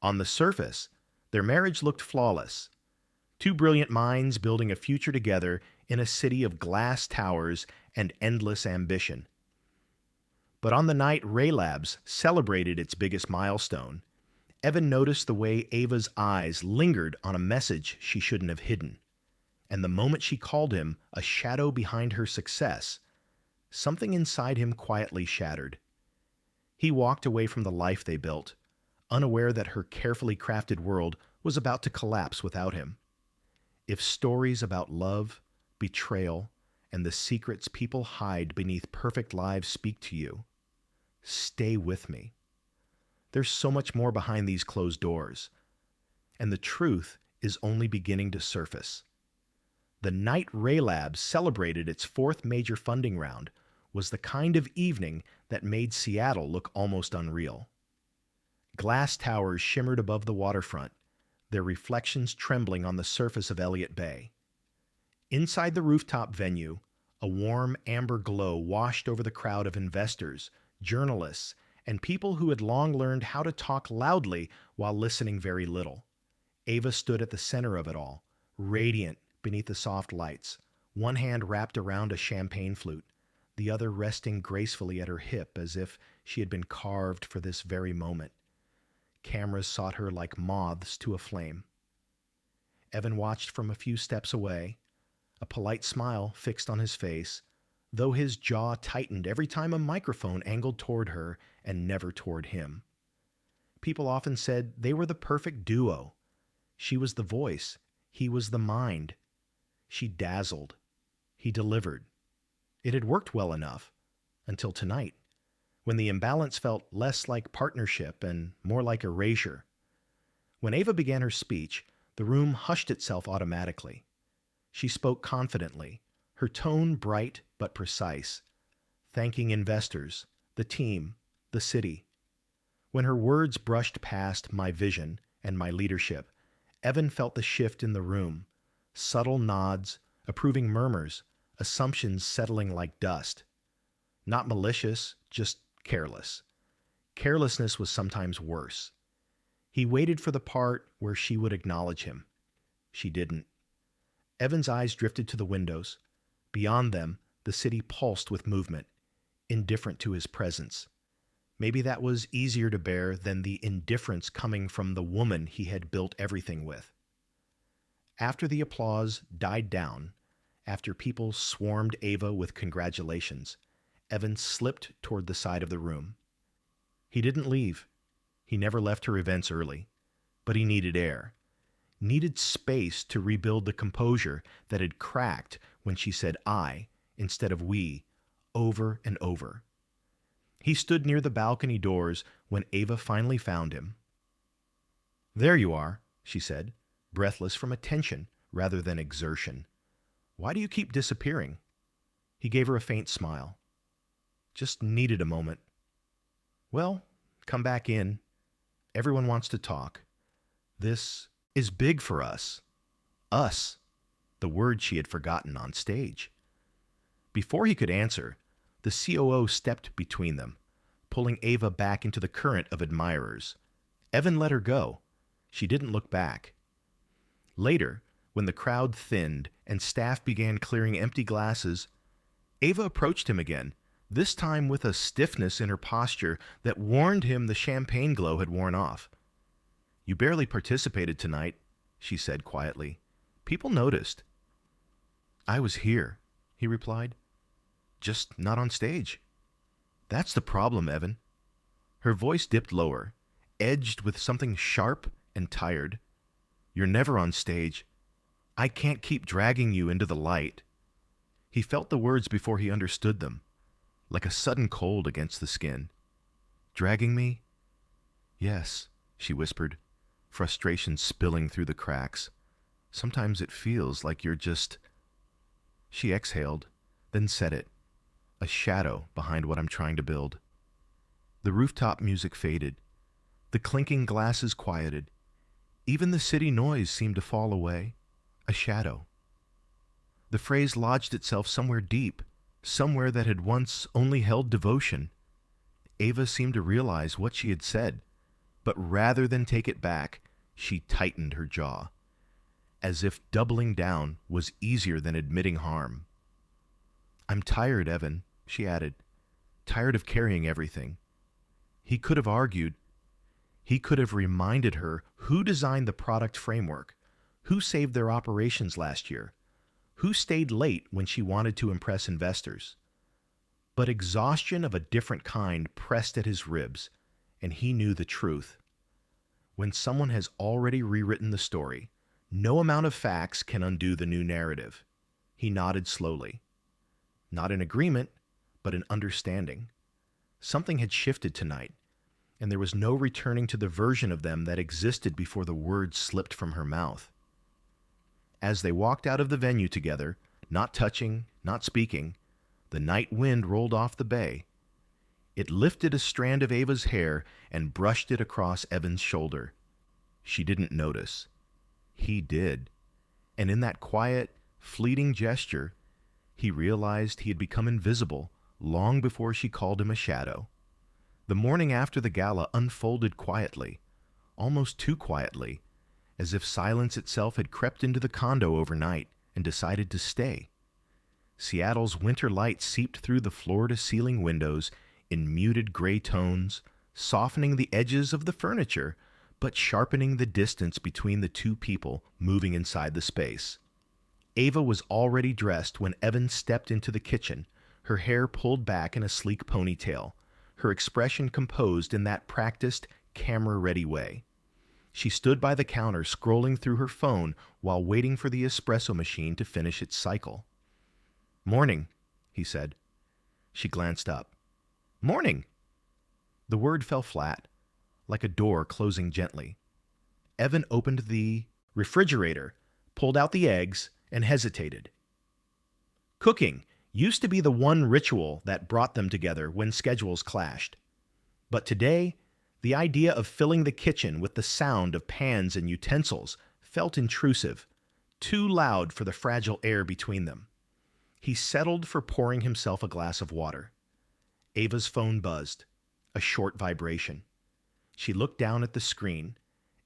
On the surface, their marriage looked flawless. Two brilliant minds building a future together in a city of glass towers and endless ambition. But on the night Ray Labs celebrated its biggest milestone, Evan noticed the way Ava's eyes lingered on a message she shouldn't have hidden. And the moment she called him a shadow behind her success, something inside him quietly shattered. He walked away from the life they built, unaware that her carefully crafted world was about to collapse without him. If stories about love, betrayal, and the secrets people hide beneath perfect lives speak to you, stay with me. There's so much more behind these closed doors, and the truth is only beginning to surface. The night Ray Labs celebrated its fourth major funding round was the kind of evening that made Seattle look almost unreal. Glass towers shimmered above the waterfront, their reflections trembling on the surface of Elliott Bay. Inside the rooftop venue, a warm amber glow washed over the crowd of investors, journalists, and people who had long learned how to talk loudly while listening very little. Ava stood at the center of it all, radiant beneath the soft lights, one hand wrapped around a champagne flute, the other resting gracefully at her hip as if she had been carved for this very moment. Cameras sought her like moths to a flame. Evan watched from a few steps away, a polite smile fixed on his face, though his jaw tightened every time a microphone angled toward her and never toward him. People often said they were the perfect duo. She was the voice, he was the mind. She dazzled. He delivered. It had worked well enough, until tonight, when the imbalance felt less like partnership and more like erasure. When Ava began her speech, the room hushed itself automatically. She spoke confidently, her tone bright but precise, thanking investors, the team, the city. When her words brushed past my vision and my leadership, Evan felt the shift in the room, subtle nods, approving murmurs, assumptions settling like dust. Not malicious, just careless. Carelessness was sometimes worse. He waited for the part where she would acknowledge him. She didn't. Evan's eyes drifted to the windows. Beyond them, the city pulsed with movement, indifferent to his presence. Maybe that was easier to bear than the indifference coming from the woman he had built everything with. After the applause died down, after people swarmed Ava with congratulations, Evan slipped toward the side of the room. He didn't leave. He never left her events early. But he needed air. Needed space to rebuild the composure that had cracked when she said I instead of we, over and over. He stood near the balcony doors when Ava finally found him. "There you are," she said, breathless from attention rather than exertion. "Why do you keep disappearing?" He gave her a faint smile. "Just needed a moment." "Well, come back in. Everyone wants to talk. This is big for us." Us, the word she had forgotten on stage. Before he could answer, the COO stepped between them, pulling Ava back into the current of admirers. Evan let her go. She didn't look back. Later, when the crowd thinned and staff began clearing empty glasses, Ava approached him again, this time with a stiffness in her posture that warned him the champagne glow had worn off. "You barely participated tonight," she said quietly. "People noticed." "I was here," he replied. "Just not on stage." "That's the problem, Evan." Her voice dipped lower, edged with something sharp and tired. "You're never on stage. I can't keep dragging you into the light." He felt the words before he understood them, like a sudden cold against the skin. "Dragging me?" "Yes," she whispered, frustration spilling through the cracks. "Sometimes it feels like you're just—" She exhaled, then said it, a shadow behind what I'm trying to build. The rooftop music faded. The clinking glasses quieted. Even the city noise seemed to fall away, a shadow. The phrase lodged itself somewhere deep, somewhere that had once only held devotion. Ava seemed to realize what she had said, But rather than take it back, she tightened her jaw, as if doubling down was easier than admitting harm. "I'm tired, Evan," she added. "Tired of carrying everything." He could have argued. He could have reminded her who designed the product framework, who saved their operations last year, who stayed late when she wanted to impress investors. But exhaustion of a different kind pressed at his ribs, and he knew the truth. When someone has already rewritten the story, no amount of facts can undo the new narrative. He nodded slowly. Not in agreement, but in understanding. Something had shifted tonight, and there was no returning to the version of them that existed before the words slipped from her mouth. As they walked out of the venue together, not touching, not speaking, the night wind rolled off the bay. It lifted a strand of Ava's hair and brushed it across Evan's shoulder. She didn't notice. He did. And in that quiet, fleeting gesture, he realized he had become invisible long before she called him a shadow. The morning after the gala unfolded quietly, almost too quietly, as if silence itself had crept into the condo overnight and decided to stay. Seattle's winter light seeped through the floor-to-ceiling windows in muted gray tones, softening the edges of the furniture, but sharpening the distance between the two people moving inside the space. Ava was already dressed when Evan stepped into the kitchen, her hair pulled back in a sleek ponytail, her expression composed in that practiced, camera-ready way. She stood by the counter scrolling through her phone while waiting for the espresso machine to finish its cycle. "Morning," he said. She glanced up. "Morning." The word fell flat, like a door closing gently. Evan opened the refrigerator, pulled out the eggs, and hesitated. Cooking used to be the one ritual that brought them together when schedules clashed. But today, the idea of filling the kitchen with the sound of pans and utensils felt intrusive, too loud for the fragile air between them. He settled for pouring himself a glass of water. Ava's phone buzzed, a short vibration. She looked down at the screen,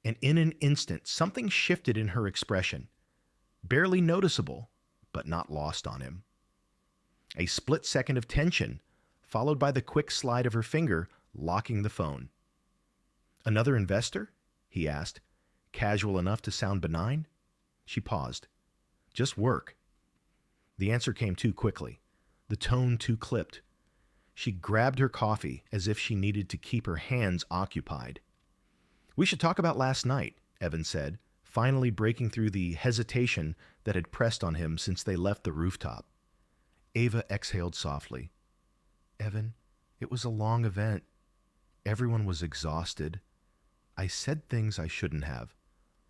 and in an instant something shifted in her expression, barely noticeable, but not lost on him. A split second of tension, followed by the quick slide of her finger, locking the phone. "Another investor?" he asked, casual enough to sound benign. She paused. "Just work." The answer came too quickly, the tone too clipped. She grabbed her coffee as if she needed to keep her hands occupied. "We should talk about last night," Evan said, finally breaking through the hesitation that had pressed on him since they left the rooftop. Ava exhaled softly. "Evan, it was a long event. Everyone was exhausted. I said things I shouldn't have.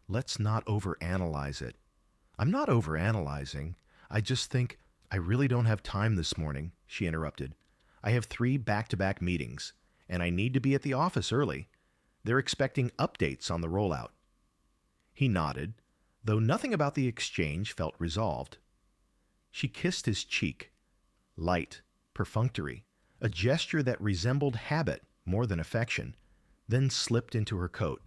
Let's not overanalyze it." "I'm not overanalyzing. I just think I really don't have time this morning," she interrupted. "I have 3 back-to-back meetings, and I need to be at the office early. They're expecting updates on the rollout." He nodded, though nothing about the exchange felt resolved. She kissed his cheek, light, perfunctory, a gesture that resembled habit more than affection, then slipped into her coat.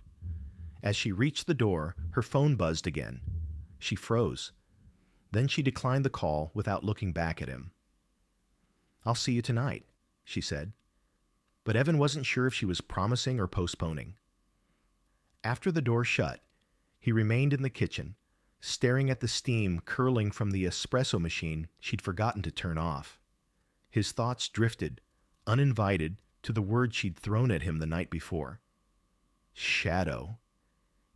As she reached the door, her phone buzzed again. She froze. Then she declined the call without looking back at him. "I'll see you tonight," she said. But Evan wasn't sure if she was promising or postponing. After the door shut, he remained in the kitchen, staring at the steam curling from the espresso machine she'd forgotten to turn off. His thoughts drifted, uninvited, to the word she'd thrown at him the night before. Shadow.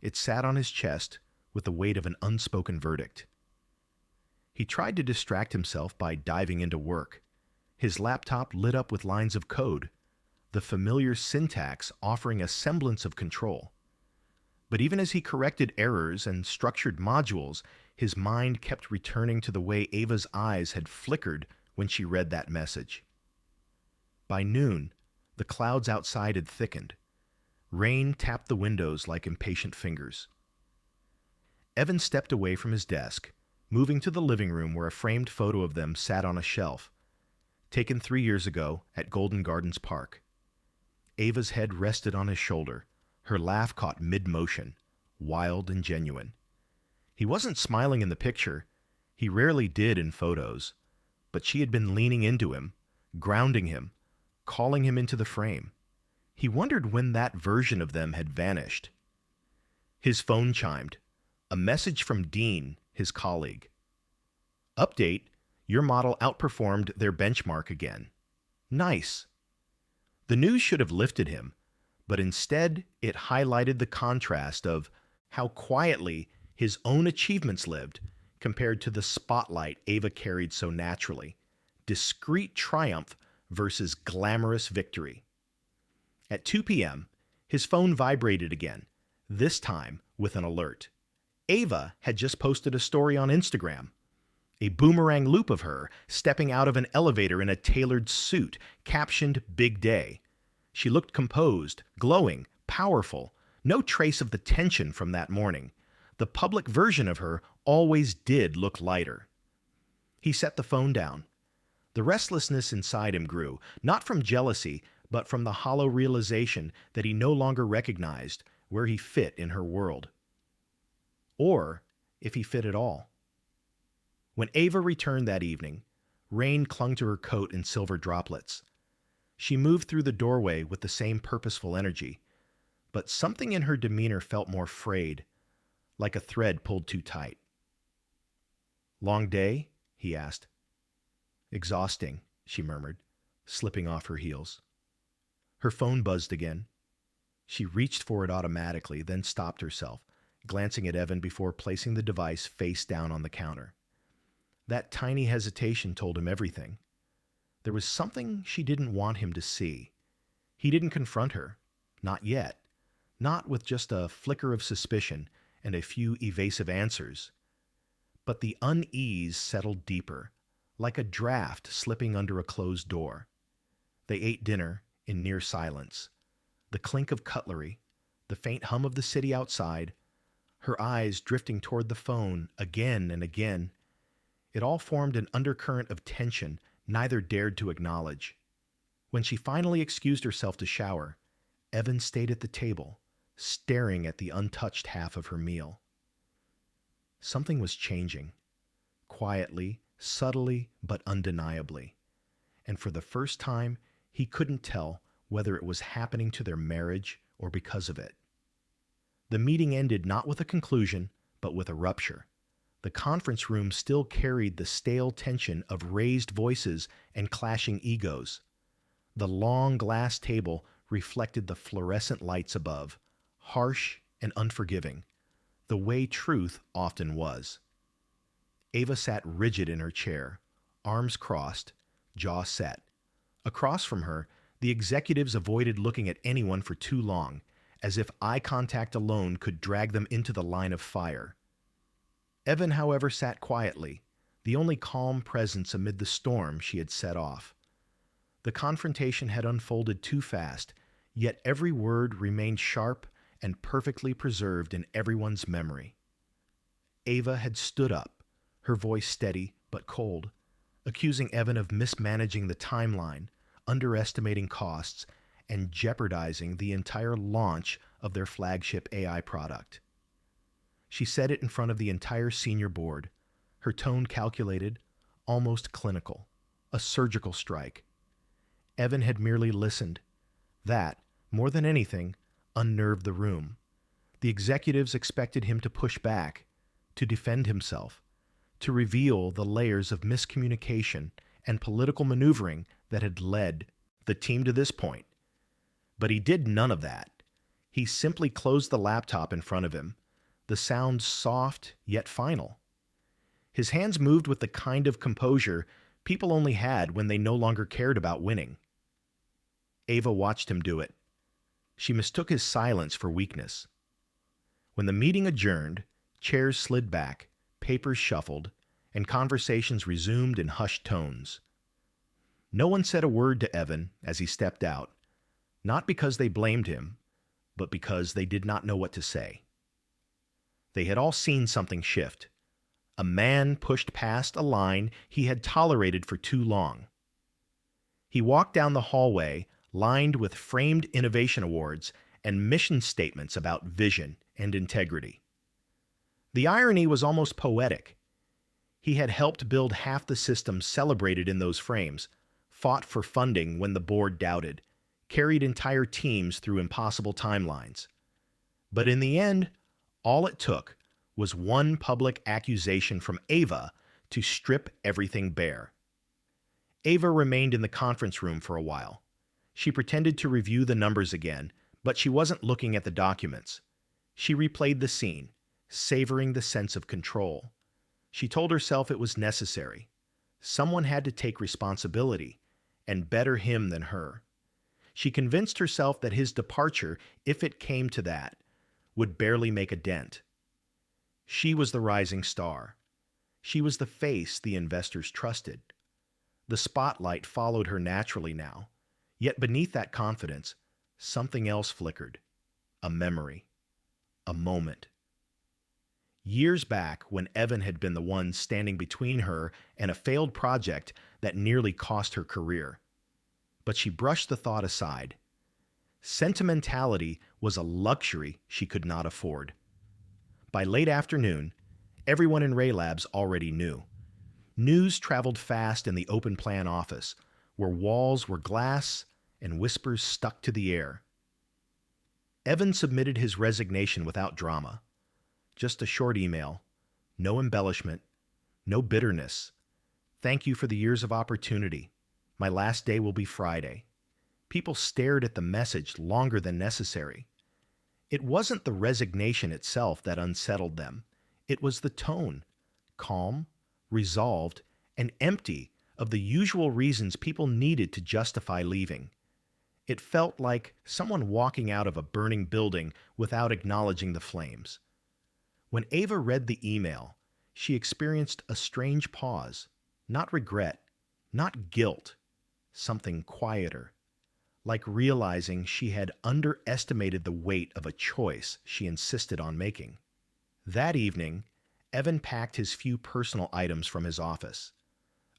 It sat on his chest with the weight of an unspoken verdict. He tried to distract himself by diving into work. His laptop lit up with lines of code, the familiar syntax offering a semblance of control. But even as he corrected errors and structured modules, his mind kept returning to the way Ava's eyes had flickered when she read that message. By noon, the clouds outside had thickened. Rain tapped the windows like impatient fingers. Evan stepped away from his desk, moving to the living room where a framed photo of them sat on a shelf, taken 3 years ago at Golden Gardens Park. Ava's head rested on his shoulder, her laugh caught mid-motion, wild and genuine. He wasn't smiling in the picture. He rarely did in photos. But she had been leaning into him, grounding him, calling him into the frame. He wondered when that version of them had vanished. His phone chimed. A message from Dean, his colleague. Update, your model outperformed their benchmark again. Nice. The news should have lifted him, but instead it highlighted the contrast of how quietly his own achievements lived compared to the spotlight Ava carried so naturally. Discreet triumph versus glamorous victory. At 2 p.m., his phone vibrated again, this time with an alert. Ava had just posted a story on Instagram. A boomerang loop of her stepping out of an elevator in a tailored suit, captioned Big Day. She looked composed, glowing, powerful, no trace of the tension from that morning. The public version of her always did look lighter. He set the phone down. The restlessness inside him grew, not from jealousy, but from the hollow realization that he no longer recognized where he fit in her world. Or if he fit at all. When Ava returned that evening, rain clung to her coat in silver droplets. She moved through the doorway with the same purposeful energy, but something in her demeanor felt more frayed, like a thread pulled too tight. Long day? He asked. Exhausting, she murmured, slipping off her heels. Her phone buzzed again. She reached for it automatically, then stopped herself, glancing at Evan before placing the device face down on the counter. That tiny hesitation told him everything. There was something she didn't want him to see. He didn't confront her. Not yet. Not with just a flicker of suspicion and a few evasive answers. But the unease settled deeper, like a draft slipping under a closed door. They ate dinner in near silence. The clink of cutlery, the faint hum of the city outside, her eyes drifting toward the phone again and again. It all formed an undercurrent of tension neither dared to acknowledge. When she finally excused herself to shower, Evan stayed at the table, staring at the untouched half of her meal. Something was changing, quietly, subtly, but undeniably. And for the first time, he couldn't tell whether it was happening to their marriage or because of it. The meeting ended not with a conclusion, but with a rupture. The conference room still carried the stale tension of raised voices and clashing egos. The long glass table reflected the fluorescent lights above, harsh and unforgiving, the way truth often was. Ava sat rigid in her chair, arms crossed, jaw set. Across from her, the executives avoided looking at anyone for too long, as if eye contact alone could drag them into the line of fire. Evan, however, sat quietly, the only calm presence amid the storm she had set off. The confrontation had unfolded too fast, yet every word remained sharp and perfectly preserved in everyone's memory. Ava had stood up, her voice steady but cold, accusing Evan of mismanaging the timeline, underestimating costs, and jeopardizing the entire launch of their flagship AI product. She said it in front of the entire senior board, her tone calculated, almost clinical, a surgical strike. Evan had merely listened. That, more than anything, unnerved the room. The executives expected him to push back, to defend himself, to reveal the layers of miscommunication and political maneuvering that had led the team to this point. But he did none of that. He simply closed the laptop in front of him, the sound soft yet final. His hands moved with the kind of composure people only had when they no longer cared about winning. Ava watched him do it. She mistook his silence for weakness. When the meeting adjourned, chairs slid back, papers shuffled, and conversations resumed in hushed tones. No one said a word to Evan as he stepped out, not because they blamed him, but because they did not know what to say. They had all seen something shift. A man pushed past a line he had tolerated for too long. He walked down the hallway, lined with framed innovation awards, and mission statements about vision and integrity. The irony was almost poetic. He had helped build half the system celebrated in those frames, fought for funding when the board doubted, carried entire teams through impossible timelines. But in the end, all it took was one public accusation from Ava to strip everything bare. Ava remained in the conference room for a while. She pretended to review the numbers again, but she wasn't looking at the documents. She replayed the scene, savoring the sense of control. She told herself it was necessary. Someone had to take responsibility, and better him than her. She convinced herself that his departure, if it came to that, would barely make a dent. She was the rising star. She was the face the investors trusted. The spotlight followed her naturally now, yet beneath that confidence, something else flickered. A memory. A moment. Years back, when Evan had been the one standing between her and a failed project that nearly cost her career. But she brushed the thought aside. Sentimentality was a luxury she could not afford. By late afternoon, everyone in Ray Labs already knew. News traveled fast in the open plan office, where walls were glass and whispers stuck to the air. Evan submitted his resignation without drama. Just a short email, no embellishment, no bitterness. Thank you for the years of opportunity. My last day will be Friday. People stared at the message longer than necessary. It wasn't the resignation itself that unsettled them. It was the tone, calm, resolved, and empty of the usual reasons people needed to justify leaving. It felt like someone walking out of a burning building without acknowledging the flames. When Ava read the email, she experienced a strange pause, not regret, not guilt, something quieter, like realizing she had underestimated the weight of a choice she insisted on making. That evening, Evan packed his few personal items from his office: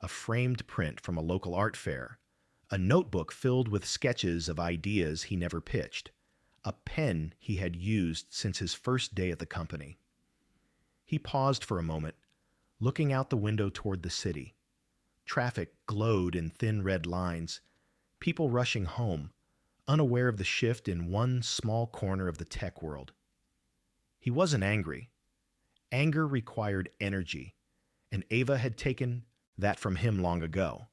a framed print from a local art fair, a notebook filled with sketches of ideas he never pitched, a pen he had used since his first day at the company. He paused for a moment, looking out the window toward the city. Traffic glowed in thin red lines, people rushing home, unaware of the shift in one small corner of the tech world. He wasn't angry. Anger required energy, and Ava had taken that from him long ago.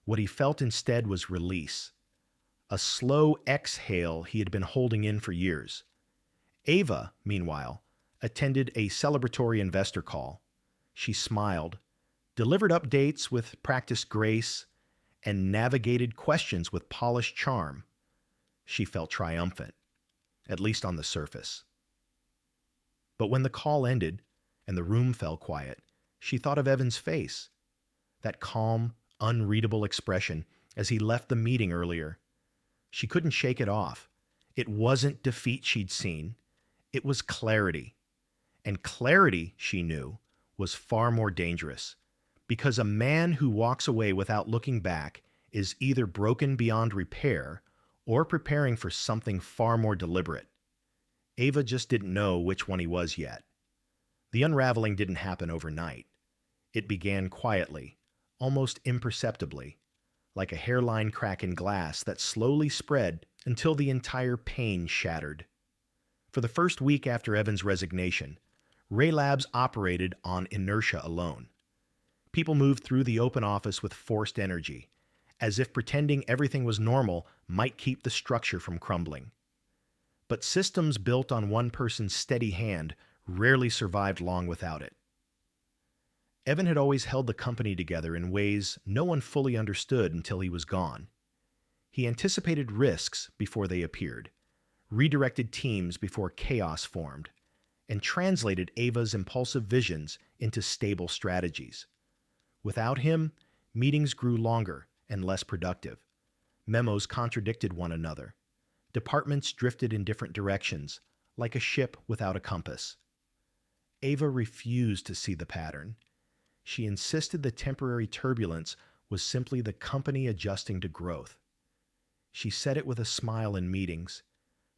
What he felt instead was release, a slow exhale he had been holding in for years. Ava, meanwhile, attended a celebratory investor call. She smiled, delivered updates with practiced grace, and navigated questions with polished charm. She felt triumphant, at least on the surface. But when the call ended and the room fell quiet, she thought of Evan's face, that calm, unreadable expression as he left the meeting earlier. She couldn't shake it off. It wasn't defeat she'd seen. It was clarity. And clarity, she knew, was far more dangerous, because a man who walks away without looking back is either broken beyond repair or preparing for something far more deliberate. Ava just didn't know which one he was yet. The unraveling didn't happen overnight. It began quietly, almost imperceptibly, like a hairline crack in glass that slowly spread until the entire pane shattered. For the first week after Evan's resignation, Ray Labs operated on inertia alone. People moved through the open office with forced energy, as if pretending everything was normal might keep the structure from crumbling. But systems built on one person's steady hand rarely survived long without it. Evan had always held the company together in ways no one fully understood until he was gone. He anticipated risks before they appeared, redirected teams before chaos formed, and translated Ava's impulsive visions into stable strategies. Without him, meetings grew longer and less productive. Memos contradicted one another. Departments drifted in different directions, like a ship without a compass. Ava refused to see the pattern. She insisted the temporary turbulence was simply the company adjusting to growth. She said it with a smile in meetings,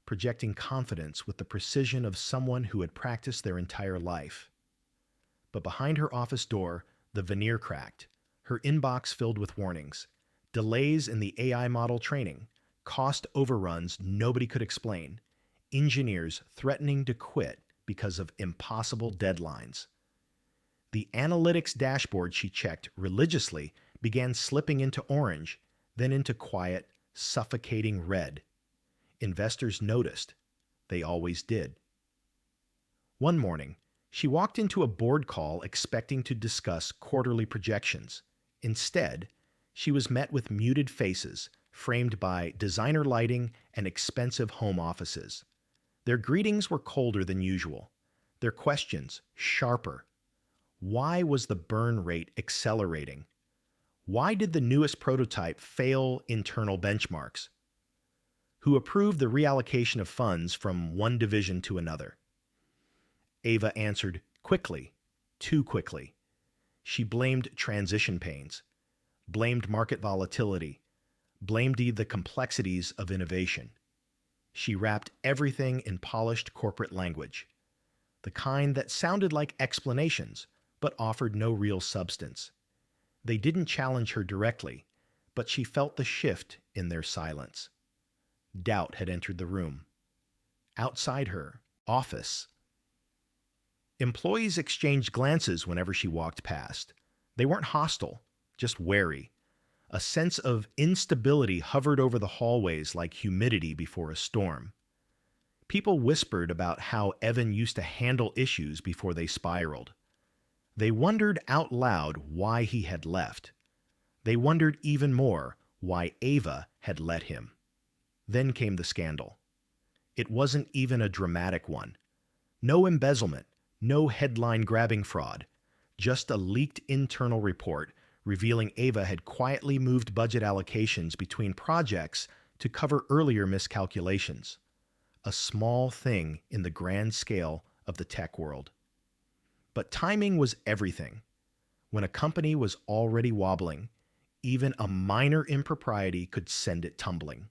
projecting confidence with the precision of someone who had practiced their entire life. But behind her office door, the veneer cracked, her inbox filled with warnings, delays in the AI model training, cost overruns nobody could explain, engineers threatening to quit because of impossible deadlines. The analytics dashboard she checked religiously began slipping into orange, then into quiet, suffocating red. Investors noticed. They always did. One morning, she walked into a board call expecting to discuss quarterly projections. Instead, she was met with muted faces, framed by designer lighting and expensive home offices. Their greetings were colder than usual, their questions sharper. Why was the burn rate accelerating? Why did the newest prototype fail internal benchmarks? Who approved the reallocation of funds from one division to another? Ava answered quickly, too quickly. She blamed transition pains, blamed market volatility, blamed the complexities of innovation. She wrapped everything in polished corporate language, the kind that sounded like explanations, but offered no real substance. They didn't challenge her directly, but she felt the shift in their silence. Doubt had entered the room. Outside her office, employees exchanged glances whenever she walked past. They weren't hostile, just wary. A sense of instability hovered over the hallways like humidity before a storm. People whispered about how Evan used to handle issues before they spiraled. They wondered out loud why he had left. They wondered even more why Ava had let him. Then came the scandal. It wasn't even a dramatic one. No embezzlement, no headline-grabbing fraud, just a leaked internal report revealing Ava had quietly moved budget allocations between projects to cover earlier miscalculations. A small thing in the grand scale of the tech world. But timing was everything. When a company was already wobbling, even a minor impropriety could send it tumbling.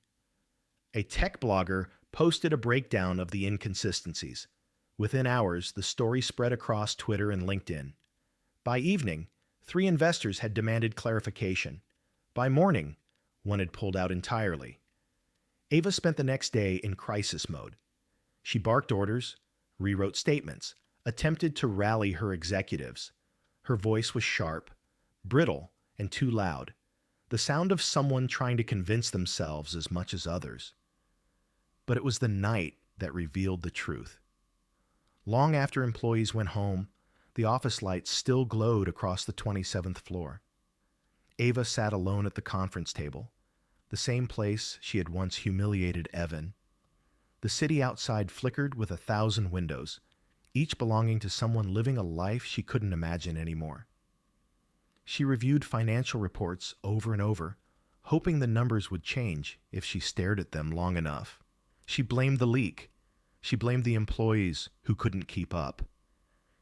A tech blogger posted a breakdown of the inconsistencies. Within hours, the story spread across Twitter and LinkedIn. By evening, 3 investors had demanded clarification. By morning, one had pulled out entirely. Ava spent the next day in crisis mode. She barked orders, rewrote statements, attempted to rally her executives. Her voice was sharp, brittle, and too loud, the sound of someone trying to convince themselves as much as others. But it was the night that revealed the truth. Long after employees went home, the office lights still glowed across the 27th floor. Ava sat alone at the conference table, the same place she had once humiliated Evan. The city outside flickered with 1,000 windows, each belonging to someone living a life she couldn't imagine anymore. She reviewed financial reports over and over, hoping the numbers would change if she stared at them long enough. She blamed the leak. She blamed the employees who couldn't keep up.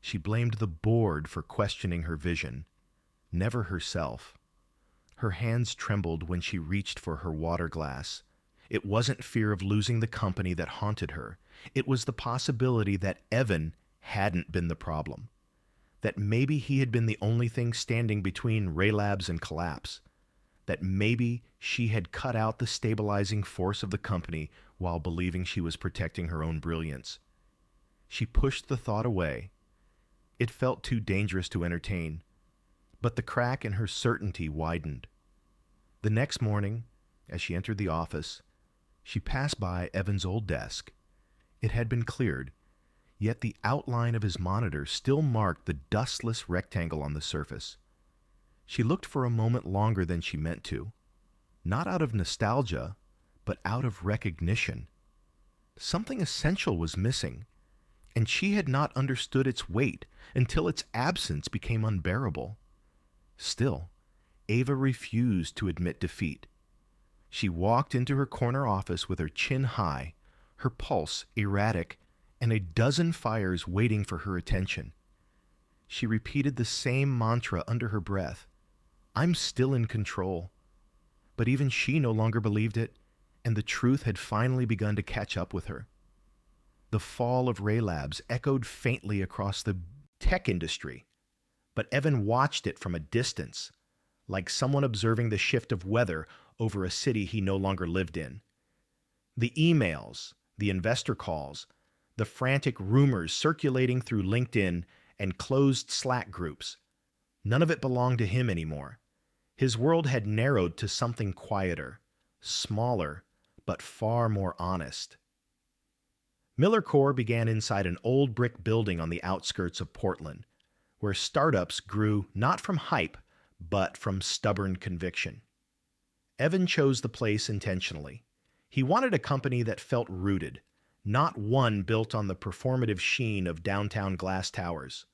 She blamed the board for questioning her vision, never herself. Her hands trembled when she reached for her water glass. It wasn't fear of losing the company that haunted her. It was the possibility that Evan hadn't been the problem, that maybe he had been the only thing standing between Ray Labs and collapse, that maybe she had cut out the stabilizing force of the company while believing she was protecting her own brilliance. She pushed the thought away. It felt too dangerous to entertain, but the crack in her certainty widened. The next morning, as she entered the office, she passed by Evan's old desk. It had been cleared, yet the outline of his monitor still marked the dustless rectangle on the surface. She looked for a moment longer than she meant to, not out of nostalgia, but out of recognition. Something essential was missing, and she had not understood its weight until its absence became unbearable. Still, Ava refused to admit defeat. She walked into her corner office with her chin high, her pulse erratic, and a dozen fires waiting for her attention. She repeated the same mantra under her breath. I'm still in control. But even she no longer believed it, and the truth had finally begun to catch up with her. The fall of Ray Labs echoed faintly across the tech industry, but Evan watched it from a distance, like someone observing the shift of weather over a city he no longer lived in. The emails, the investor calls, the frantic rumors circulating through LinkedIn and closed Slack groups. None of it belonged to him anymore. His world had narrowed to something quieter, smaller, but far more honest. Miller Core began inside an old brick building on the outskirts of Portland, where startups grew not from hype, but from stubborn conviction. Evan chose the place intentionally. He wanted a company that felt rooted, not one built on the performative sheen of downtown glass towers.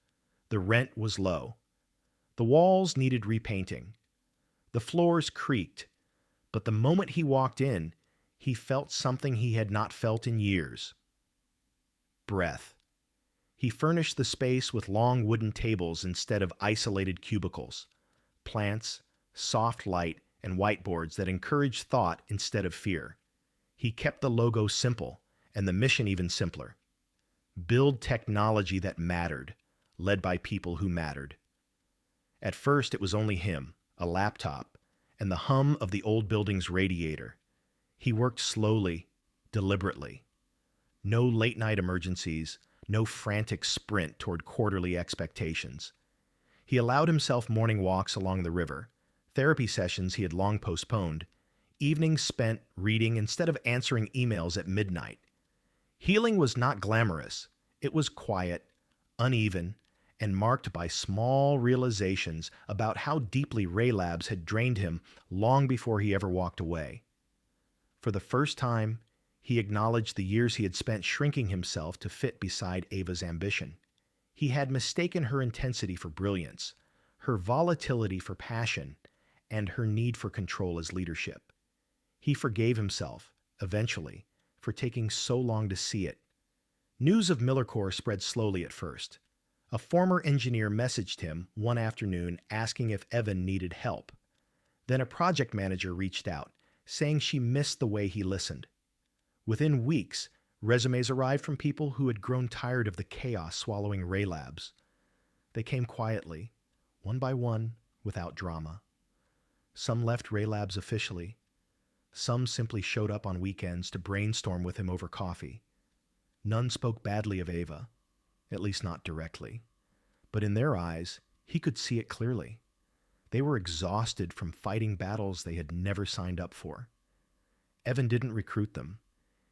The rent was low. The walls needed repainting. The floors creaked, but the moment he walked in, he felt something he had not felt in years. Breath. He furnished the space with long wooden tables instead of isolated cubicles, plants, soft light, and whiteboards that encouraged thought instead of fear. He kept the logo simple, and the mission even simpler. Build technology that mattered, led by people who mattered. At first, it was only him, a laptop, and the hum of the old building's radiator. He worked slowly, deliberately. No late-night emergencies, no frantic sprint toward quarterly expectations. He allowed himself morning walks along the river, therapy sessions he had long postponed, evenings spent reading instead of answering emails at midnight. Healing was not glamorous. It was quiet, uneven, and marked by small realizations about how deeply Ray Labs had drained him long before he ever walked away. For the first time, he acknowledged the years he had spent shrinking himself to fit beside Ava's ambition. He had mistaken her intensity for brilliance, her volatility for passion, and her need for control as leadership. He forgave himself, eventually, for taking so long to see it. News of Millercore spread slowly at first. A former engineer messaged him one afternoon asking if Evan needed help. Then a project manager reached out, saying she missed the way he listened. Within weeks, resumes arrived from people who had grown tired of the chaos swallowing Ray Labs. They came quietly, one by one, without drama. Some left Ray Labs officially. Some simply showed up on weekends to brainstorm with him over coffee. None spoke badly of Ava, at least not directly. But in their eyes, he could see it clearly. They were exhausted from fighting battles they had never signed up for. Evan didn't recruit them.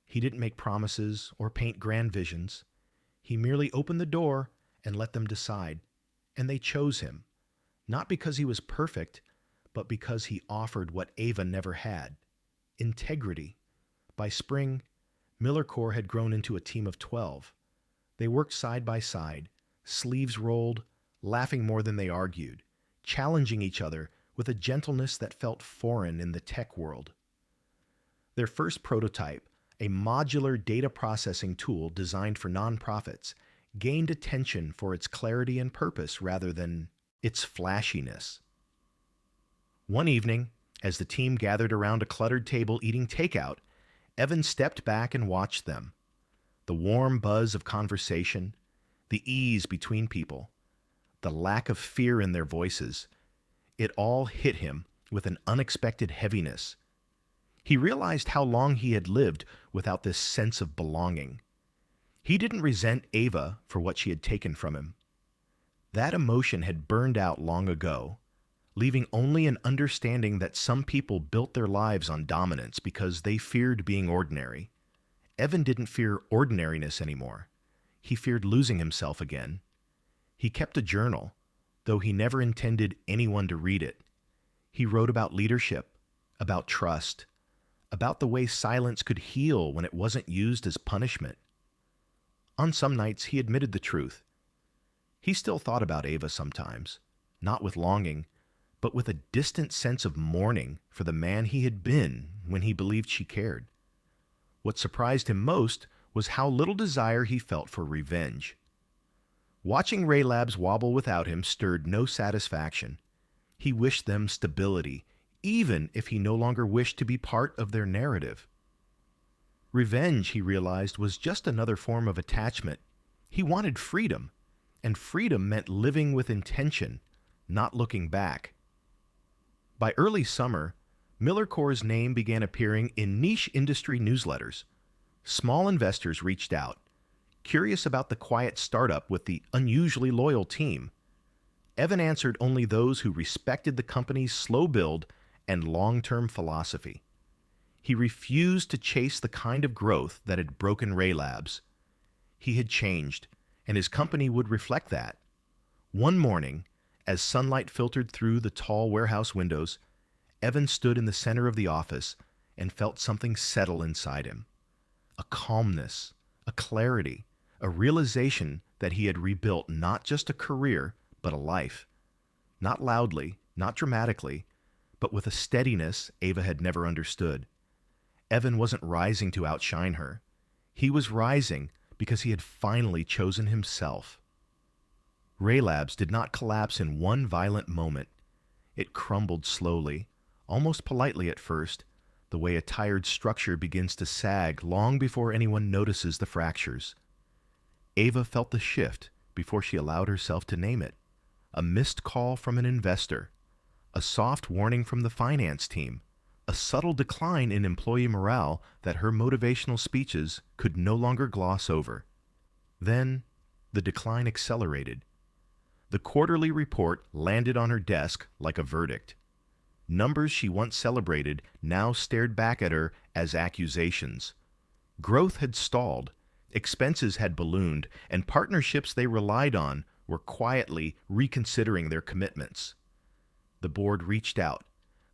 He didn't make promises or paint grand visions. He merely opened the door and let them decide. And they chose him, not because he was perfect, but because he offered what Ava never had: integrity. By spring, Millercore had grown into a team of 12. They worked side by side, sleeves rolled, laughing more than they argued, challenging each other with a gentleness that felt foreign in the tech world. Their first prototype, a modular data processing tool designed for nonprofits, gained attention for its clarity and purpose rather than its flashiness. One evening, as the team gathered around a cluttered table eating takeout, Evan stepped back and watched them. The warm buzz of conversation, the ease between people, the lack of fear in their voices, it all hit him with an unexpected heaviness. He realized how long he had lived without this sense of belonging. He didn't resent Ava for what she had taken from him. That emotion had burned out long ago, leaving only an understanding that some people built their lives on dominance because they feared being ordinary. Evan didn't fear ordinariness anymore. He feared losing himself again. He kept a journal, though he never intended anyone to read it. He wrote about leadership, about trust, about the way silence could heal when it wasn't used as punishment. On some nights, he admitted the truth. He still thought about Ava sometimes, not with longing, but with a distant sense of mourning for the man he had been when he believed she cared. What surprised him most was how little desire he felt for revenge. Watching Ray Labs wobble without him stirred no satisfaction. He wished them stability, even if he no longer wished to be part of their narrative. Revenge, he realized, was just another form of attachment. He wanted freedom, and freedom meant living with intention, not looking back. By early summer, MillerCore's name began appearing in niche industry newsletters. Small investors reached out, curious about the quiet startup with the unusually loyal team. Evan answered only those who respected the company's slow build and long-term philosophy. He refused to chase the kind of growth that had broken Ray Labs. He had changed, and his company would reflect that. One morning, as sunlight filtered through the tall warehouse windows, Evan stood in the center of the office and felt something settle inside him. A calmness, a clarity, a realization that he had rebuilt not just a career, but a life. Not loudly, not dramatically, but with a steadiness Ava had never understood. Evan wasn't rising to outshine her. He was rising because he had finally chosen himself. Ray Labs did not collapse in one violent moment. It crumbled slowly, almost politely at first, the way a tired structure begins to sag long before anyone notices the fractures. Ava felt the shift before she allowed herself to name it. A missed call from an investor, a soft warning from the finance team, a subtle decline in employee morale that her motivational speeches could no longer gloss over. Then, the decline accelerated. The quarterly report landed on her desk like a verdict. Numbers she once celebrated now stared back at her as accusations. Growth had stalled, expenses had ballooned, and partnerships they relied on were quietly reconsidering their commitments. The board reached out,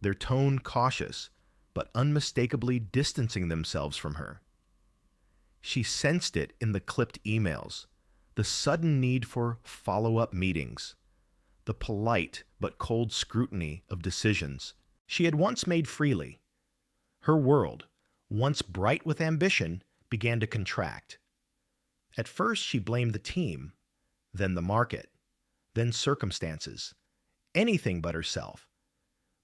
their tone cautious, but unmistakably distancing themselves from her. She sensed it in the clipped emails, the sudden need for follow-up meetings, the polite but cold scrutiny of decisions she had once made freely. Her world, once bright with ambition, began to contract. At first she blamed the team, then the market, then circumstances, anything but herself.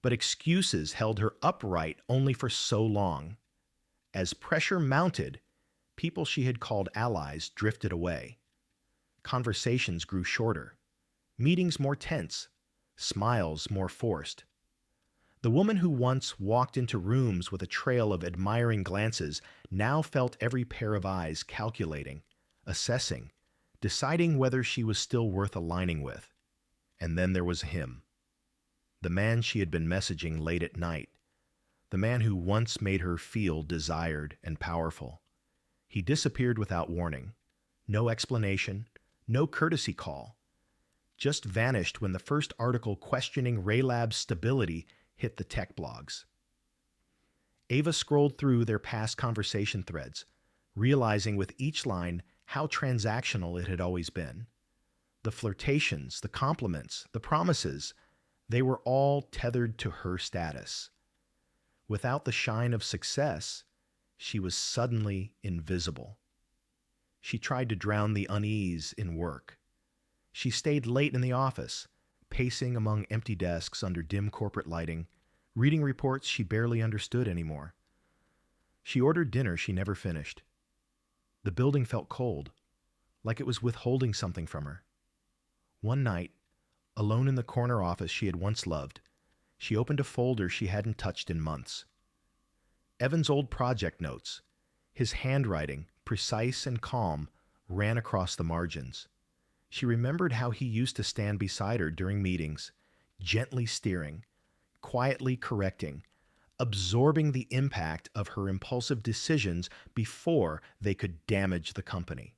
But excuses held her upright only for so long. As pressure mounted, people she had called allies drifted away. Conversations grew shorter, meetings more tense, smiles more forced. The woman who once walked into rooms with a trail of admiring glances now felt every pair of eyes calculating, assessing, deciding whether she was still worth aligning with. And then there was him. The man she had been messaging late at night. The man who once made her feel desired and powerful. He disappeared without warning. No explanation, no courtesy call. Just vanished when the first article questioning Ray Lab's stability hit the tech blogs. Ava scrolled through their past conversation threads, realizing with each line how transactional it had always been. The flirtations, the compliments, the promises, they were all tethered to her status. Without the shine of success, she was suddenly invisible. She tried to drown the unease in work. She stayed late in the office, pacing among empty desks under dim corporate lighting, reading reports she barely understood anymore. She ordered dinner she never finished. The building felt cold, like it was withholding something from her. One night, alone in the corner office she had once loved, she opened a folder she hadn't touched in months. Evan's old project notes, his handwriting, precise and calm, ran across the margins. She remembered how he used to stand beside her during meetings, gently steering, quietly correcting, absorbing the impact of her impulsive decisions before they could damage the company.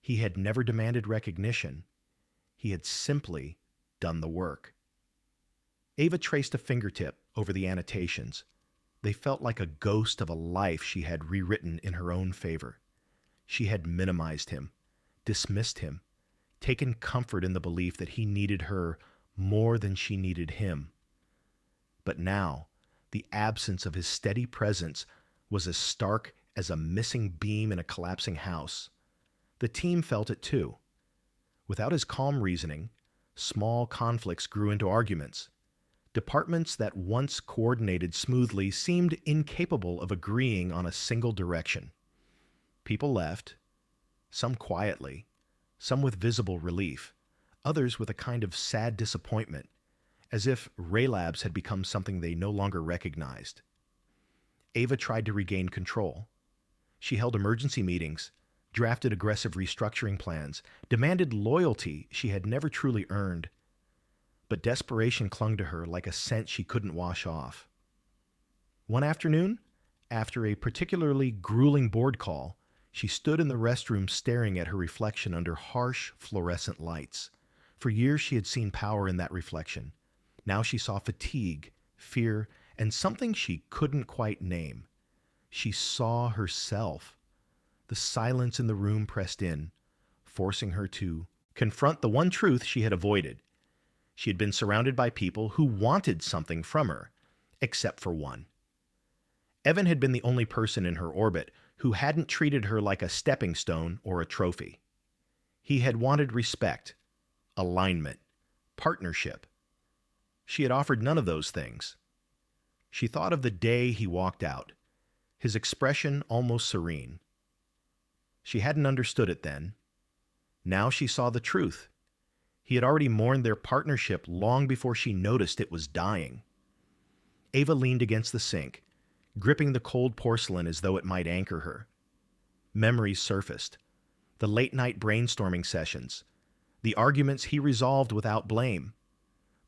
He had never demanded recognition. He had simply done the work. Ava traced a fingertip over the annotations. They felt like a ghost of a life she had rewritten in her own favor. She had minimized him, dismissed him, taken comfort in the belief that he needed her more than she needed him. But now, the absence of his steady presence was as stark as a missing beam in a collapsing house. The team felt it too. Without his calm reasoning, small conflicts grew into arguments. Departments that once coordinated smoothly seemed incapable of agreeing on a single direction. People left, some quietly, some with visible relief, others with a kind of sad disappointment, as if Ray Labs had become something they no longer recognized. Ava tried to regain control. She held emergency meetings, drafted aggressive restructuring plans, demanded loyalty she had never truly earned. But desperation clung to her like a scent she couldn't wash off. One afternoon, after a particularly grueling board call, she stood in the restroom staring at her reflection under harsh fluorescent lights. For years she had seen power in that reflection. Now she saw fatigue, fear, and something she couldn't quite name. She saw herself. The silence in the room pressed in, forcing her to confront the one truth she had avoided. She had been surrounded by people who wanted something from her, except for one. Evan had been the only person in her orbit who hadn't treated her like a stepping stone or a trophy. He had wanted respect, alignment, partnership. She had offered none of those things. She thought of the day he walked out, his expression almost serene. She hadn't understood it then. Now she saw the truth. He had already mourned their partnership long before she noticed it was dying. Ava leaned against the sink, gripping the cold porcelain as though it might anchor her. Memories surfaced. The late-night brainstorming sessions. The arguments he resolved without blame.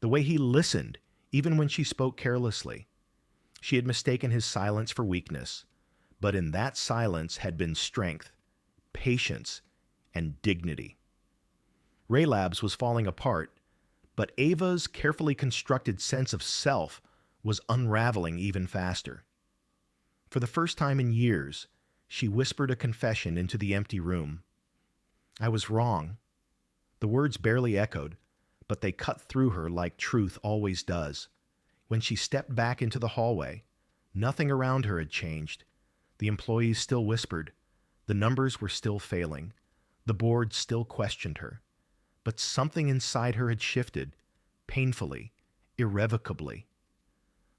The way he listened, even when she spoke carelessly. She had mistaken his silence for weakness, but in that silence had been strength, patience, and dignity. Ray Labs was falling apart, but Ava's carefully constructed sense of self was unraveling even faster. For the first time in years, she whispered a confession into the empty room. I was wrong. The words barely echoed, but they cut through her like truth always does. When she stepped back into the hallway, nothing around her had changed. The employees still whispered. The numbers were still failing. The board still questioned her. But something inside her had shifted, painfully, irrevocably.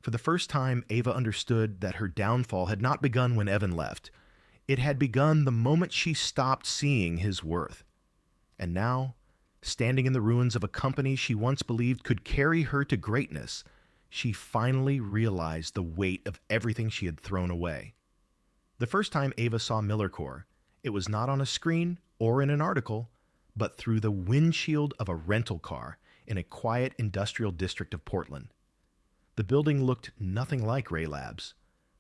For the first time, Ava understood that her downfall had not begun when Evan left. It had begun the moment she stopped seeing his worth. And now, standing in the ruins of a company she once believed could carry her to greatness, she finally realized the weight of everything she had thrown away. The first time Ava saw MillerCorp, it was not on a screen or in an article, but through the windshield of a rental car in a quiet industrial district of Portland. The building looked nothing like Ray Labs.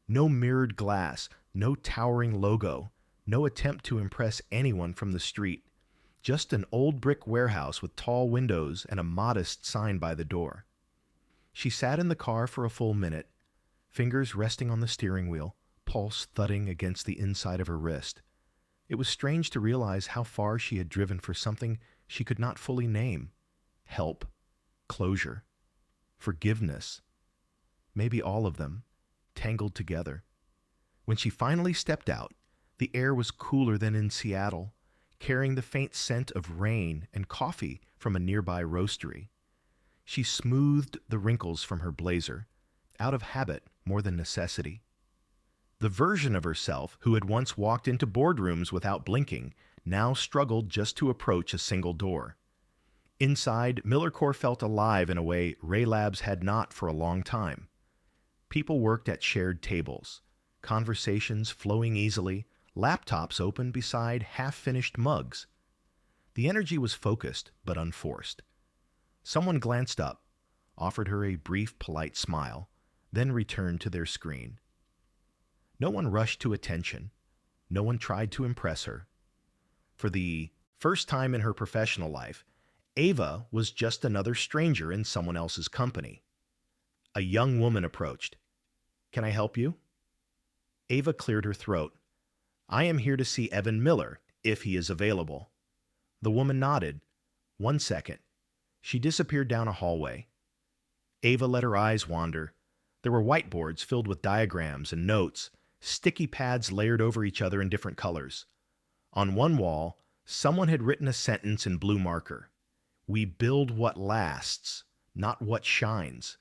No mirrored glass, no towering logo, no attempt to impress anyone from the street. Just an old brick warehouse with tall windows and a modest sign by the door. She sat in the car for a full minute, fingers resting on the steering wheel, pulse thudding against the inside of her wrist. It was strange to realize how far she had driven for something she could not fully name. Help, closure, forgiveness. Maybe all of them, tangled together. When she finally stepped out, the air was cooler than in Seattle, carrying the faint scent of rain and coffee from a nearby roastery. She smoothed the wrinkles from her blazer, out of habit more than necessity. The version of herself who had once walked into boardrooms without blinking now struggled just to approach a single door. Inside, MillerCorp felt alive in a way Ray Labs had not for a long time. People worked at shared tables, conversations flowing easily, laptops open beside half-finished mugs. The energy was focused but unforced. Someone glanced up, offered her a brief, polite smile, then returned to their screen. No one rushed to attention. No one tried to impress her. For the first time in her professional life, Ava was just another stranger in someone else's company. A young woman approached. Can I help you? Ava cleared her throat. I am here to see Evan Miller, if he is available. The woman nodded. 1 second. She disappeared down a hallway. Ava let her eyes wander. There were whiteboards filled with diagrams and notes, sticky pads layered over each other in different colors. On one wall, someone had written a sentence in blue marker. We build what lasts, not what shines.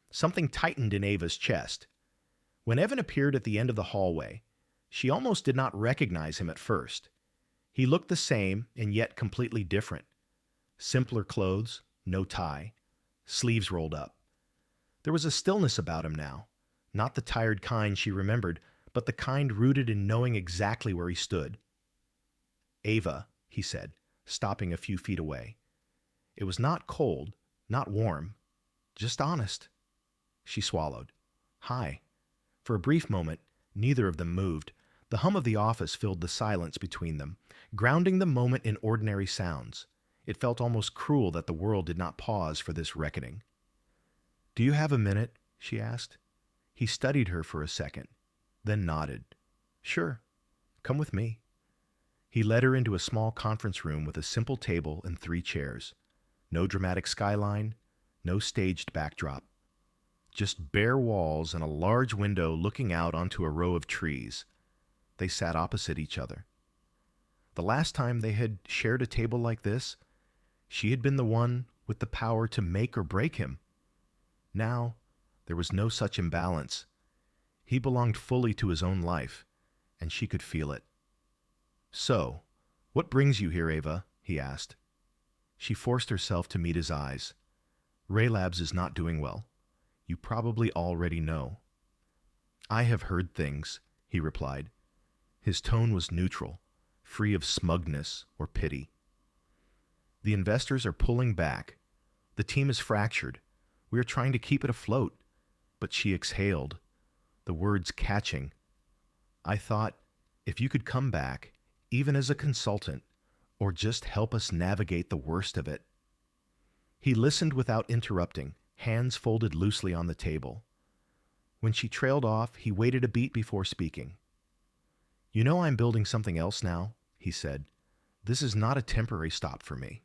Something tightened in Ava's chest. When Evan appeared at the end of the hallway, she almost did not recognize him at first. He looked the same and yet completely different. Simpler clothes, no tie, sleeves rolled up. There was a stillness about him now, not the tired kind she remembered, but the kind rooted in knowing exactly where he stood. "Ava," he said, stopping a few feet away. It was not cold, not warm, just honest. She swallowed. "Hi." For a brief moment, neither of them moved. The hum of the office filled the silence between them, grounding the moment in ordinary sounds. It felt almost cruel that the world did not pause for this reckoning. "Do you have a minute?" she asked. He studied her for a second, then nodded. "Sure. Come with me." He led her into a small conference room with a simple table and 3 chairs. No dramatic skyline, no staged backdrop. Just bare walls and a large window looking out onto a row of trees. They sat opposite each other. The last time they had shared a table like this, she had been the one with the power to make or break him. Now, there was no such imbalance. He belonged fully to his own life, and she could feel it. "So, what brings you here, Ava?" he asked. She forced herself to meet his eyes. "Ray Labs is not doing well. You probably already know." "I have heard things," he replied. His tone was neutral, free of smugness or pity. "The investors are pulling back. The team is fractured. We are trying to keep it afloat." But she exhaled, the words catching. "I thought, if you could come back, even as a consultant, or just help us navigate the worst of it." He listened without interrupting, hands folded loosely on the table. When she trailed off, he waited a beat before speaking. "You know I'm building something else now," he said. "This is not a temporary stop for me."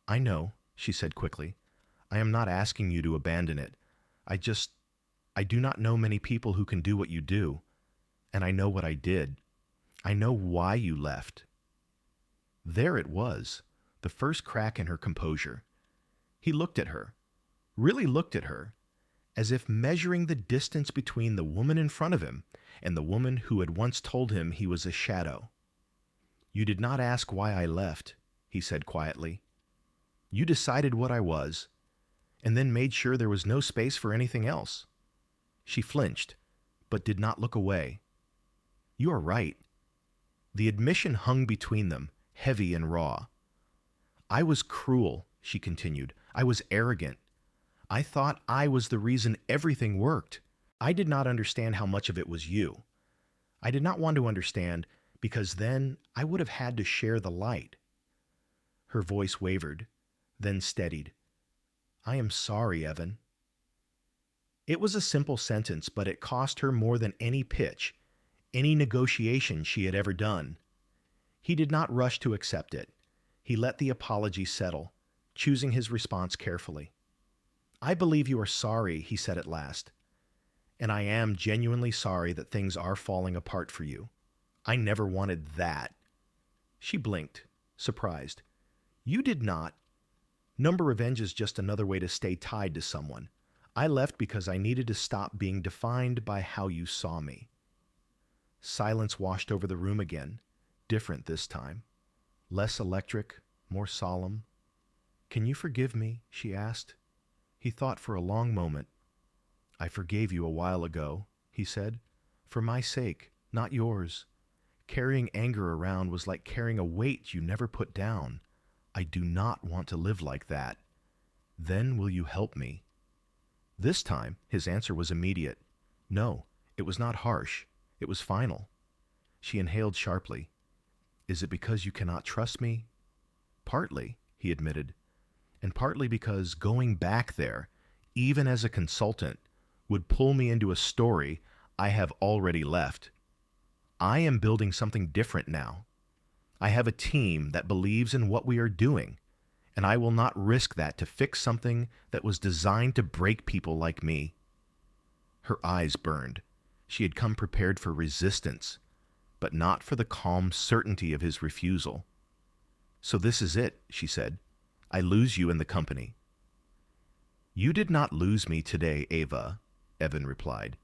"I know," she said quickly. "I am not asking you to abandon it. I do not know many people who can do what you do, and I know what I did. I know why you left." There it was, the first crack in her composure. He looked at her, really looked at her, as if measuring the distance between the woman in front of him and the woman who had once told him he was a shadow. "You did not ask why I left," he said quietly. "You decided what I was, and then made sure there was no space for anything else." She flinched, but did not look away. "You are right." The admission hung between them, heavy and raw. "I was cruel," she continued. "I was arrogant. I thought I was the reason everything worked. I did not understand how much of it was you. I did not want to understand, because then I would have had to share the light." Her voice wavered, then steadied. "I am sorry, Evan." It was a simple sentence, but it cost her more than any pitch, any negotiation she had ever done. He did not rush to accept it. He let the apology settle, choosing his response carefully. "I believe you are sorry," he said at last. "And I am genuinely sorry that things are falling apart for you. I never wanted that." She blinked, surprised. "You did not. Number revenge is just another way to stay tied to someone. I left because I needed to stop being defined by how you saw me." Silence washed over the room again, different this time. Less electric, more solemn. "Can you forgive me?" she asked. He thought for a long moment. "I forgave you a while ago," he said. "For my sake, not yours. Carrying anger around was like carrying a weight you never put down. I do not want to live like that. Then will you help me?" This time, his answer was immediate. No, it was not harsh. It was final. She inhaled sharply. "Is it because you cannot trust me?" "Partly," he admitted. "And partly because going back there, even as a consultant, would pull me into a story I have already left. I am building something different now. I have a team that believes in what we are doing, and I will not risk that to fix something that was designed to break people like me." Her eyes burned. She had come prepared for resistance, but not for the calm certainty of his refusal. "So this is it," she said. "I lose you in the company." "You did not lose me today, Ava," Evan replied.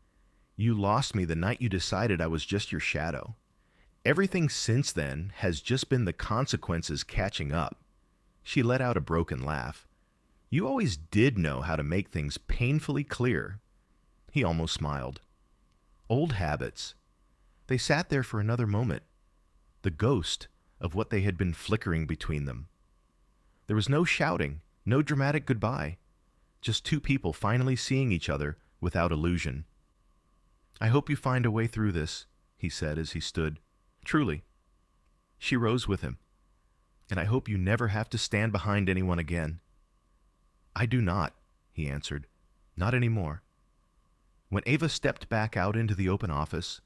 "You lost me the night you decided I was just your shadow. Everything since then has just been the consequences catching up." She let out a broken laugh. "You always did know how to make things painfully clear." He almost smiled. Old habits. They sat there for another moment, the ghost of what they had been flickering between them. There was no shouting, no dramatic goodbye, just two people finally seeing each other without illusion. "I hope you find a way through this," he said as he stood. "Truly." She rose with him. "And I hope you never have to stand behind anyone again." "I do not," he answered. "Not anymore." When Ava stepped back out into the open office,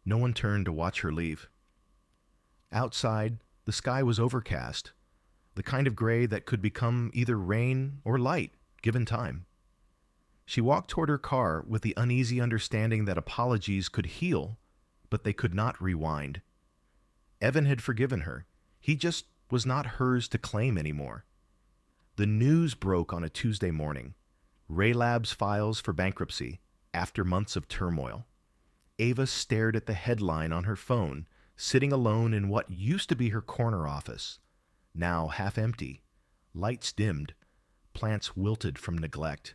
no one turned to watch her leave. Outside, the sky was overcast, the kind of gray that could become either rain or light, given time. She walked toward her car with the uneasy understanding that apologies could heal, but they could not rewind. Evan had forgiven her. He just was not hers to claim anymore. The news broke on a Tuesday morning. Ray Labs files for bankruptcy after months of turmoil. Ava stared at the headline on her phone, sitting alone in what used to be her corner office, now half empty, lights dimmed, plants wilted from neglect.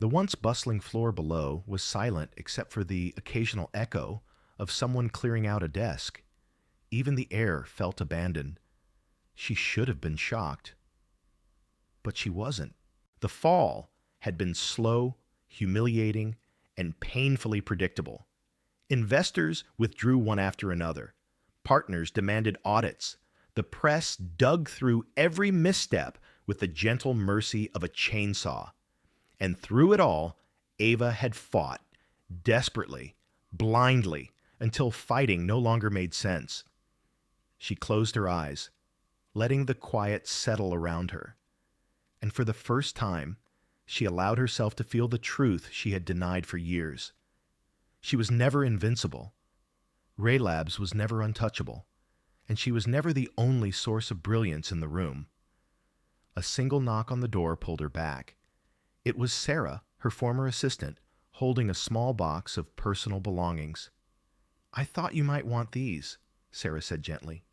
The once bustling floor below was silent except for the occasional echo of someone clearing out a desk. Even the air felt abandoned. She should have been shocked. But she wasn't. The fall had been slow, humiliating, and painfully predictable. Investors withdrew one after another. Partners demanded audits. The press dug through every misstep with the gentle mercy of a chainsaw. And through it all, Ava had fought, desperately, blindly, until fighting no longer made sense. She closed her eyes, letting the quiet settle around her. And for the first time, she allowed herself to feel the truth she had denied for years. She was never invincible. Ray Labs was never untouchable, and she was never the only source of brilliance in the room. A single knock on the door pulled her back. It was Sarah, her former assistant, holding a small box of personal belongings. "I thought you might want these," Sarah said gently.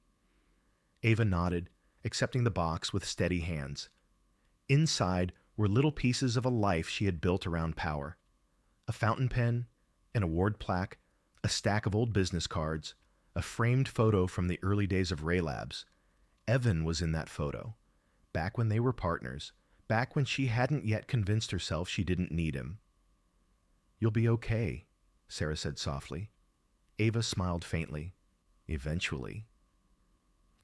Ava nodded, accepting the box with steady hands. Inside were little pieces of a life she had built around power. A fountain pen, an award plaque, a stack of old business cards, a framed photo from the early days of Ray Labs. Evan was in that photo, back when they were partners, back when she hadn't yet convinced herself she didn't need him. "You'll be okay," Sarah said softly. Ava smiled faintly. "Eventually."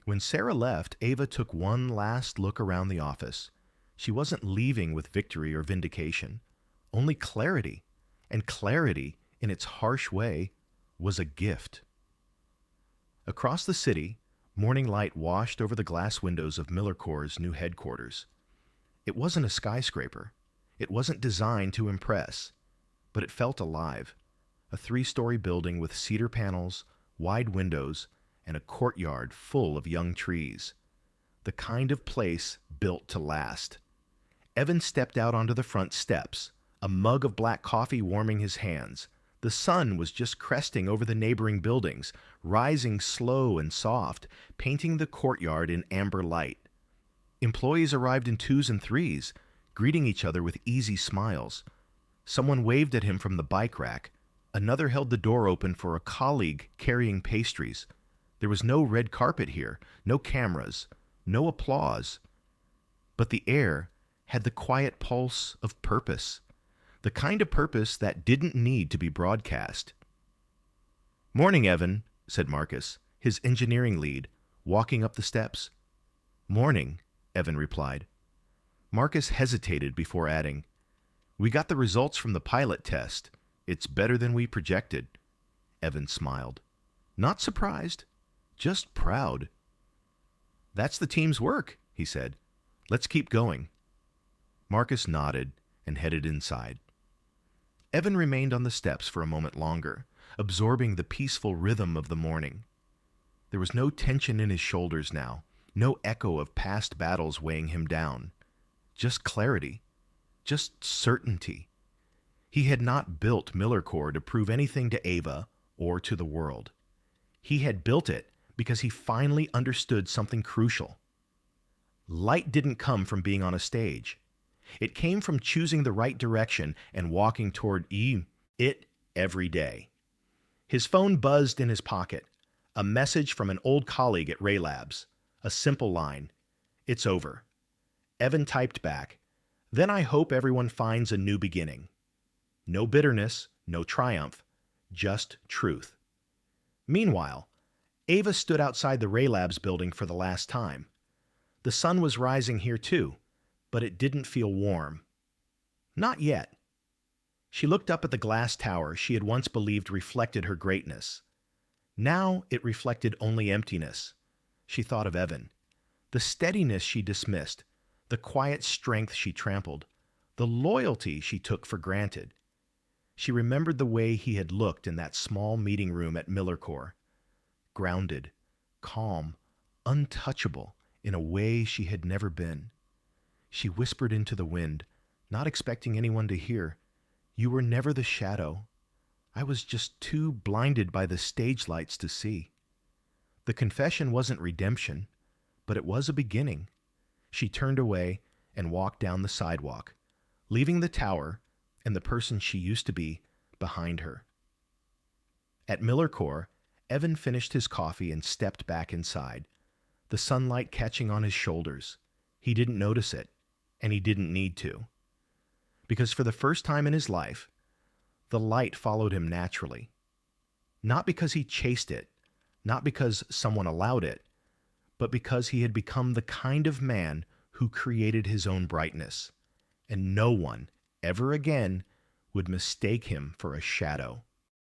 When Sarah left, Ava took one last look around the office. She wasn't leaving with victory or vindication, only clarity, and clarity, in its harsh way, was a gift. Across the city, morning light washed over the glass windows of MillerCore's new headquarters. It wasn't a skyscraper. It wasn't designed to impress, but it felt alive. A 3-story building with cedar panels, wide windows, and a courtyard full of young trees. The kind of place built to last. Evan stepped out onto the front steps, a mug of black coffee warming his hands. The sun was just cresting over the neighboring buildings, rising slow and soft, painting the courtyard in amber light. Employees arrived in 2s and 3s, greeting each other with easy smiles. Someone waved at him from the bike rack. Another held the door open for a colleague carrying pastries. There was no red carpet here, no cameras, no applause. But the air had the quiet pulse of purpose, the kind of purpose that didn't need to be broadcast. "Morning, Evan," said Marcus, his engineering lead, walking up the steps. "Morning," Evan replied. Marcus hesitated before adding, "We got the results from the pilot test. It's better than we projected." Evan smiled. Not surprised, just proud. "That's the team's work," he said. "Let's keep going." Marcus nodded and headed inside. Evan remained on the steps for a moment longer, absorbing the peaceful rhythm of the morning. There was no tension in his shoulders now, no echo of past battles weighing him down. Just clarity, just certainty. He had not built Millercore to prove anything to Ava or to the world. He had built it because he finally understood something crucial. Light didn't come from being on a stage. It came from choosing the right direction and walking toward it every day. His phone buzzed in his pocket. A message from an old colleague at Ray Labs. A simple line. "It's over." Evan typed back, "Then I hope everyone finds a new beginning." No bitterness, no triumph, just truth. Meanwhile, Ava stood outside the Ray Labs building for the last time. The sun was rising here too, but it didn't feel warm. Not yet. She looked up at the glass tower she had once believed reflected her greatness. Now it reflected only emptiness. She thought of Evan. The steadiness she dismissed, the quiet strength she trampled, the loyalty she took for granted. She remembered the way he had looked in that small meeting room at Millercore. Grounded, calm, untouchable in a way she had never been. She whispered into the wind, not expecting anyone to hear, "You were never the shadow. I was just too blinded by the stage lights to see." The confession wasn't redemption, but it was a beginning. She turned away and walked down the sidewalk, leaving the tower and the person she used to be behind her. At Millercore, Evan finished his coffee and stepped back inside, the sunlight catching on his shoulders. He didn't notice it, and he didn't need to. Because for the first time in his life, the light followed him naturally. Not because he chased it, not because someone allowed it, but because he had become the kind of man who created his own brightness, and no one, ever again, would mistake him for a shadow.